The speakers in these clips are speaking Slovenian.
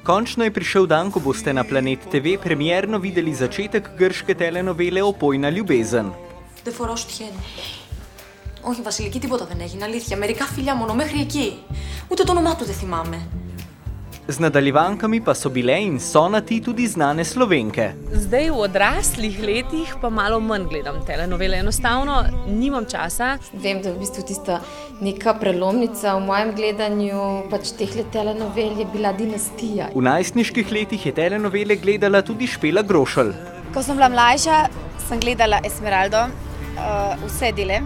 Končno je prišel dan, ko boste na Planet TV premierno videli začetek grške telenovele Opojna ljubezen. Δεν φοράω στιέν. Όχι, Βασιλική, τίποτα δεν έγινε. Αλήθεια. Μερικά φιλιά μόνο μέχρι εκεί. Ούτε το όνομά του δεν θυμάμαι. Z nadaljevankami pa so bile in so na ti tudi znane Slovenke. Zdaj v odraslih letih pa malo manj gledam telenovele. Enostavno nimam časa. Vem, da v bistvu tista neka prelomnica v mojem gledanju pač teh telenovel je bila Dinastija. V najstniških letih je telenovele gledala tudi Špela Grošelj. Ko sem bila mlajša, sem gledala Esmeraldo, vse dele,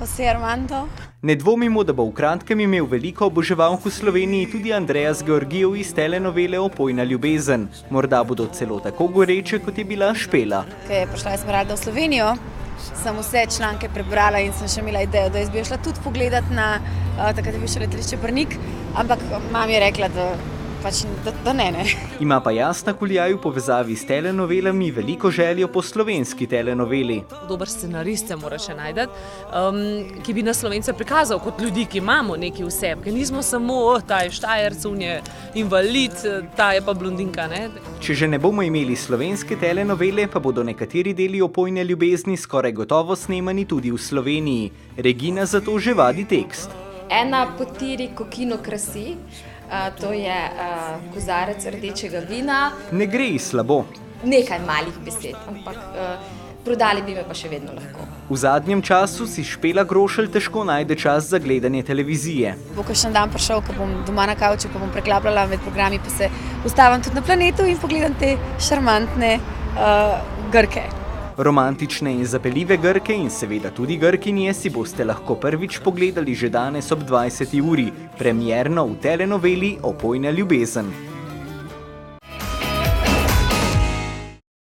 Jose Armando. Ne dvomimo, da bo v kratkem imel veliko oboževalk v Sloveniji tudi Andreas Georgijev iz telenovele Opojna ljubezen. Morda bodo celo tako goreče, kot je bila Špela. Ko je prišla Esmeralda v Slovenijo, sem vse članke prebrala in sem še imela idejo, da jaz bi šla tudi pogledat na, takrat je bil še letališče Brnik, ampak mama je rekla, da ne. Ima pa Jasna Kuljaj v povezavi s telenovelami veliko željo po slovenski telenoveli. Dober scenarist se mora še najti, ki bi nas Slovence prikazal kot ljudi, ki imamo nekaj v sebi, ker nismo samo, ta je Štajerc, on je invalid, ta je pa blondinka, ne? Če že ne bomo imeli slovenske telenovele, pa bodo nekateri deli Opojne ljubezni skoraj gotovo snemani tudi v Sloveniji. Regina zato že vadi tekst. Ena potiri, ko kino krasi, to je kozarec rdečega vina. Ne gre ji slabo. Nekaj malih besed, ampak prodali bi me pa še vedno lahko. V zadnjem času si Špela Grošelj težko najde čas za gledanje televizije. Bo kakšen dan prišel, ko bom doma na kavču, ko bom preklapljala med programi, pa se ustavim tudi na Planetu in pogledam te šarmantne Grke. Romantične in zapeljive Grke in seveda tudi Grkinje si boste lahko prvič pogledali že danes ob 20. uri, premierno v telenoveli Opojna ljubezen.